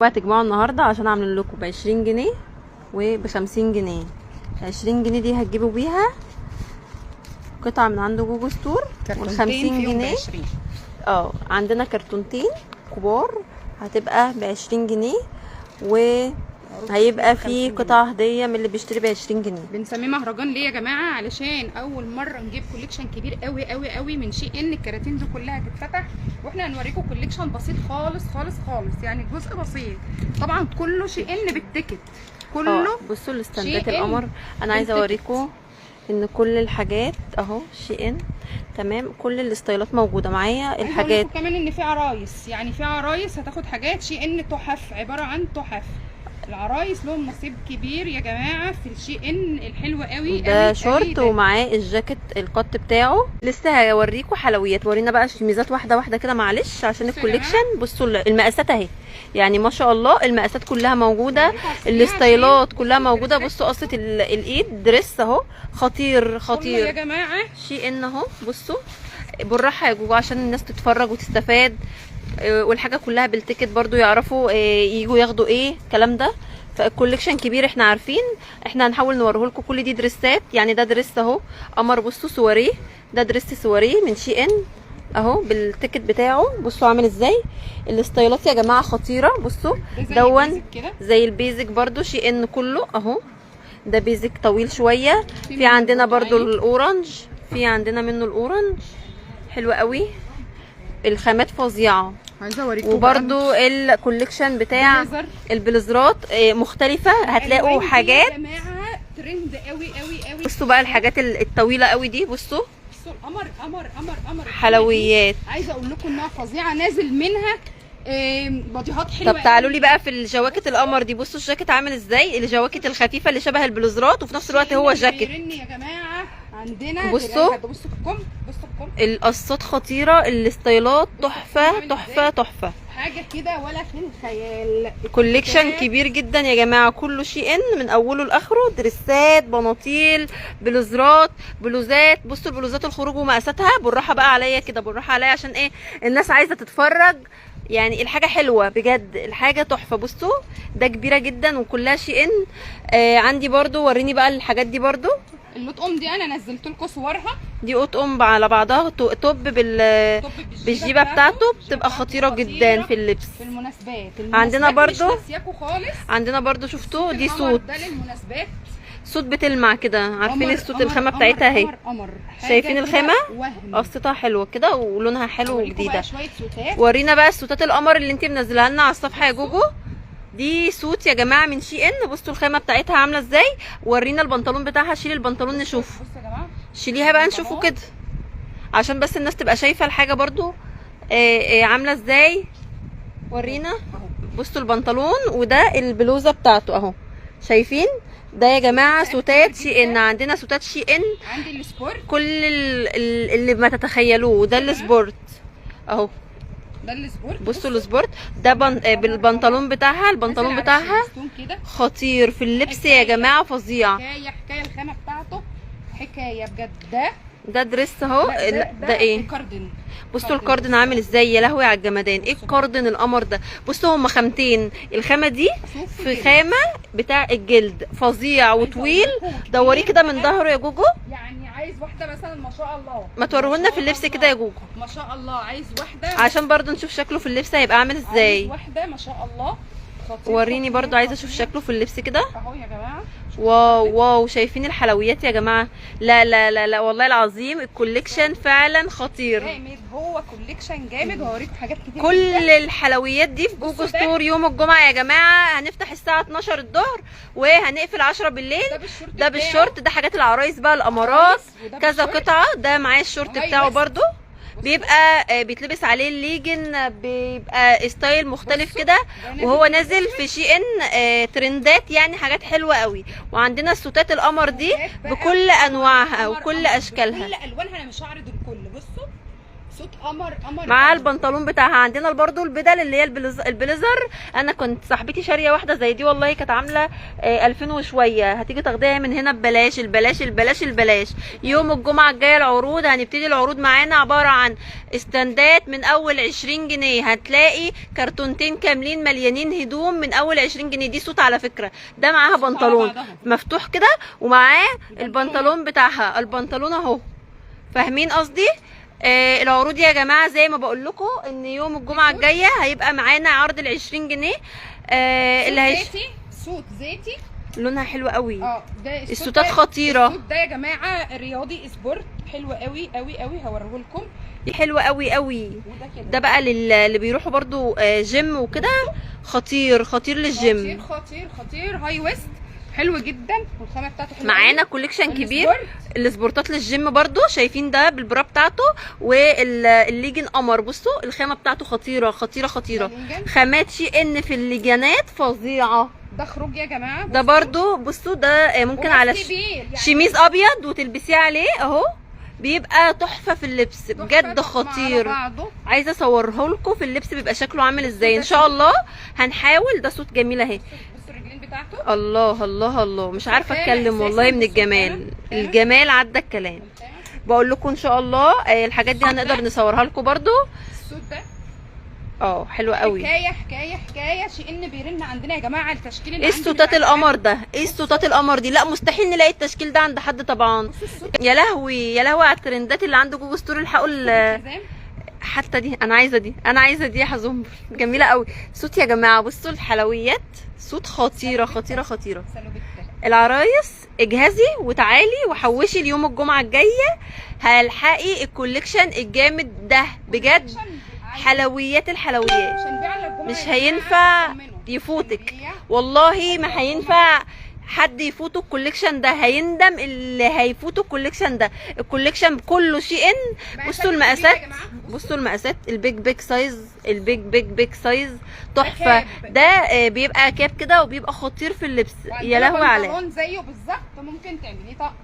بقى تجمعوا النهارده عشان عاملين لكم ب20 جنيه وب50 جنيه. 20 جنيه دي هتجيبوا بيها قطعه من عند جوجو ستور، وال50 جنيه عندنا كرتونتين كبار هتبقى ب20 جنيه، وهيبقى في قطعه هديه من اللي بيشتري ب20 جنيه. بنسميه مهرجان ليه يا جماعه؟ علشان اول مره نجيب كوليكشن كبير قوي قوي قوي من شي ان. الكراتين دي كلها هتتفتح واحنا هنوريكم كوليكشن بسيط خالص خالص خالص، يعني جزء بسيط. طبعا كله شي ان بالتيكت كله. بصوا الاستندات القمر، انا عايزه اوريكم ان كل الحاجات اهو شي ان تمام، كل الاستايلات موجوده معايا. الحاجات كمان ان في عرايس، يعني في عرايس هتاخد حاجات شي ان تحف، عباره عن تحف. العرايس لهم نصيب كبير يا جماعه في الشي ان الحلوه قوي. ده شورت ومعاه الجاكيت القط بتاعه. لسه هوريكم حلويات. ورينا بقى شميزات واحده واحده كده معلش عشان الكوليكشن. بصوا المقاسات اهي، يعني ما شاء الله المقاسات كلها موجوده، الستايلات كلها موجوده. بصوا قصه الايد دريس اهو، خطير خطير يا جماعه. شي ان اهو، بصوا بالراحه يا جوجو عشان الناس تتفرج وتستفاد، والحاجه كلها بالتيكت برضو يعرفوا يجوا ياخدوا ايه الكلام ده. فالكوليكشن كبير احنا عارفين، احنا هنحاول نوريه لكم. كل دي دريسات، يعني ده دريس اهو قمر، بصوا سواريه، ده دريس سواريه من شي ان اهو بالتيكت بتاعه. بصوا عامل ازاي الستايلات يا جماعه خطيره. بصوا دون زي البيزك برضو شي ان كله اهو، ده بيزك طويل شويه. في عندنا برضو الاورنج، في عندنا منه الاورنج حلو قوي، الخامات فظيعه. عايزه اوريكم وبرده الكوليكشن بتاع البليزرات مختلفه، هتلاقوا حاجات يا جماعه ترند قوي قوي قوي. بصوا بقى الحاجات الطويله قوي دي، بصوا القمر قمر قمر قمر حلويات. عايزه اقول لكم انها فظيعه، نازل منها باديهات حلوه. طب تعالوا لي بقى في الجواكت القمر دي. بصوا الجاكيت عامل ازاي، الجواكت الخفيفه اللي شبه البلوزرات وفي نفس الوقت هو جاكيت. يا جماعه عندنا بصوا القصات خطيره، الستايلات تحفه تحفه تحفه، حاجه كده ولا في الخيال. كوليكشن كبير جدا يا جماعه، كله شي ان من اوله لاخره، دريسات، بناطيل، بلوزرات، بلوزات. بصوا البلوزات الخروج ومقاساتها. بالراحه بقى عليا كده، بالراحه عليا عشان ايه الناس عايزه تتفرج، يعني الحاجه حلوه بجد، الحاجه تحفه. بصوا ده كبيره جدا وكلها شي ان. عندي برضو، وريني بقى الحاجات دي برضو. اللطقم دي انا نزلت لكم صورها، دي قطقم على بعضها، توب بالجيبه بتاعته، بتبقى خطيره جدا في اللبس في المناسبات. عندنا برضو خالص. عندنا برضو شفتوا دي صوت، ده للمناسبات، صوت بتلمع كده، عارفين الصوت الخامه بتاعتها اهي، شايفين الخامه قصتها حلوه كده ولونها حلو وجديده. ورينا بقى السوتات القمر اللي انت منزلها لنا على الصفحه يا جوجو. دي سوت يا جماعه من شي ان، بصوا الخامه بتاعتها عامله ازاي. ورينا البنطلون بتاعها، شيلي البنطلون نشوف، بصوا يا جماعه شيليها بقى نشوفه كده عشان بس الناس تبقى شايفه الحاجه برضو عامله ازاي. ورينا بصوا البنطلون، وده البلوزه بتاعته اهو، شايفين ده يا جماعه سوتات شي ان. عندنا سوتات شي ان، عندي السبورت، كل اللي ما تتخيلوه. ده السبورت اهو، ده السبورت. بصوا السبورت ده بالبنطلون بتاعها، البنطلون بتاعها خطير في اللبس يا جماعه، فظيع. حكايه الخامه بتاعته حكايه بجد. ده دريس اهو. ده ايه الكاردن. بصوا الكاردن عامل ازاي، يا لهوي على الجمدان. ايه الكاردن القمر ده. بصوا هما خامتين، الخامه دي في خامه بتاع الجلد فظيع وطويل. دوريه كده من ظهره يا جوجو، يعني عايز واحده مثلا ما شاء الله، ما توروهولنا في اللبس كده يا جوجو ما شاء الله. عايز واحده عشان برضو نشوف شكله في اللبس هيبقى عامل ازاي. عايز واحده ما شاء الله خطير. وريني برضو، عايزه اشوف شكله في اللبس كده اهو يا جماعه. واو واو، شايفين الحلويات يا جماعه. لا لا لا لا والله العظيم الكوليكشن فعلا خطير جامد، هو كوليكشن جامد. وهوريكم حاجات كتير كل الحلويات دي في جوجو ستور يوم الجمعه يا جماعه. هنفتح الساعه 12 الظهر وهنقفل 10 بالليل. ده بالشورت، ده حاجات العرايس بقى، الامارات كذا قطعه. ده معاه الشورت بتاعه برضو، بيبقى بيتلبس عليه الليجن، بيبقى ستايل مختلف كده، وهو نازل في شي ان ترندات، يعني حاجات حلوه قوي. وعندنا السوتات القمر دي بكل انواعها وكل اشكالها، كل الوانها. انا مش هعرض الكل. بصوا السوت قمر قمر مع البنطلون بتاعها. عندنا برضو البدل اللي هي البليزر. انا كنت صاحبتي شاريه واحده زي دي والله، كانت عامله 2000 وشويه. هتيجي تاخديها من هنا ببلاش. البلاش البلاش البلاش. يوم الجمعه الجايه العروض، هنبتدي العروض معانا عباره عن استندات من اول 20 جنيه. هتلاقي كرتونتين كاملين مليانين هدوم من اول 20 جنيه. دي سوت على فكره. ده معاها بنطلون مفتوح كده ومعاه البنطلون بتاعها. البنطلون اهو، فاهمين قصدي؟ العروض يا جماعه زي ما بقول لكم ان يوم الجمعه الجايه هيبقى معانا عرض ال 20 جنيه. اللي سوت زيتي لونها حلو قوي. ده السوتات خطيره. السوت ده يا جماعه رياضي سبورت حلو قوي قوي قوي، هوريه لكم. حلوه قوي قوي. ده بقى اللي بيروحوا برضو جيم وكده. خطير خطير للجيم. خطير خطير هاي ويست حلو جدا، والخامه بتاعته حلوه. معانا كوليكشن كبير السبورتات للجيم برضو. شايفين ده بالبرا بتاعته والليجن قمر. بصوا الخامه بتاعته خطيره خطيره خطيره. خامات شي ان في الليجانات فظيعه. ده خروج يا جماعه. ده برضو بصوا ده ممكن على شميز ابيض وتلبسيه عليه اهو، بيبقى تحفه في اللبس بجد خطير. عايزه اصوره لكم في اللبس بيبقى شكله عامل ازاي ان شاء الله. هنحاول. ده صوت جميل اهي. الله الله الله، مش عارفه اتكلم والله من الجمال. الجمال عدى الكلام. بقول لكم ان شاء الله الحاجات دي هنقدر نصورها لكم برضو. السوت ده حلو قوي. حكايه شيء بيرن عندنا يا جماعه. التشكيل اللي ايه السوتات القمر ده؟ ايه السوتات القمر دي؟ لا مستحيل نلاقي التشكيل ده عند حد طبعا. يا لهوي يا لهوي على الترندات اللي عند جوجل ستور. الحقوا حتى دي انا عايزه دي. انا عايزه دي يا حزوم، جميله قوي. صوت يا جماعه بصوا الحلويات. صوت خطيره خطيره خطيره. العرايس اجهزي وتعالي وحوشي اليوم الجمعه الجايه. هلحقي الكوليكشن الجامد ده بجد. حلويات الحلويات مش هينفع يفوتك والله. ما هينفع حد يفوته الكوليكشن ده. هيندم اللي هيفوته الكوليكشن ده. الكوليكشن كله شي ان. بصوا المقاسات. بصوا المقاسات. البيج بيج سايز. البيج بيج بيج سايز تحفه. ده بيبقى كاب كده وبيبقى خطير في اللبس. يا لهوي عليه. زيه بالظبط ممكن تعمليه طقم.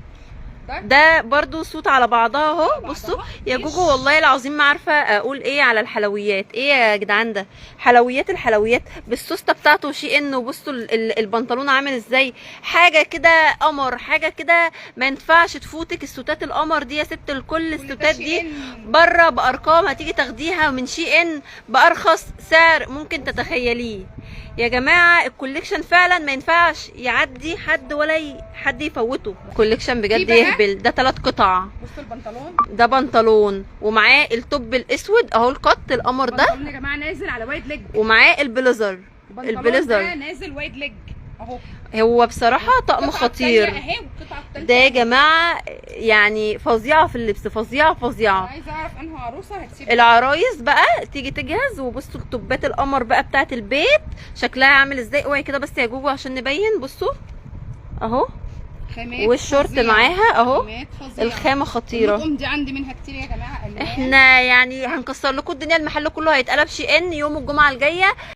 ده برضو صوت على بعضها اهو. بصوا يا جوجو والله العظيم ما عارفه اقول ايه على الحلويات. ايه يا جدعان ده؟ حلويات الحلويات بالسوسته بتاعته شي ان. وبصوا البنطلون عامل ازاي. حاجه كده قمر. حاجه كده ما ينفعش تفوتك. السوتات القمر دي يا ست الكل. السوتات دي بره بارقام هتيجي تاخديها من شي ان بارخص سعر ممكن تتخيليه يا جماعه. الكوليكشن فعلا ما ينفعش يعدي حد ولا حد يفوته. الكوليكشن بجد يهبل. ده 3 قطع. بصوا البنطلون. ده بنطلون ومعاه التوب الاسود اهو. القط القمر ده البنطلون يا جماعه نازل على وايد ليج. ومعاه البليزر. البليزر ده نازل وايد ليج اهو. هو بصراحه طقم خطير. ده يا جماعه يعني فظيعه في اللبس. فظيعه فظيعه. عايزه اعرف انه عروسه هتسيب العرايس بقى تيجي تجهز. وبصوا التوبات القمر بقى بتاعت البيت شكلها عامل ازاي. اوعي كده بس يا جوجو عشان نبين. بصوا اهو. والشورت معاها اهو. الخامه خطيره. دي عندي منها كتير يا جماعه. احنا يعني هنكسر لكم الدنيا. المحل كله هيتقلب شي ان يوم الجمعه الجايه.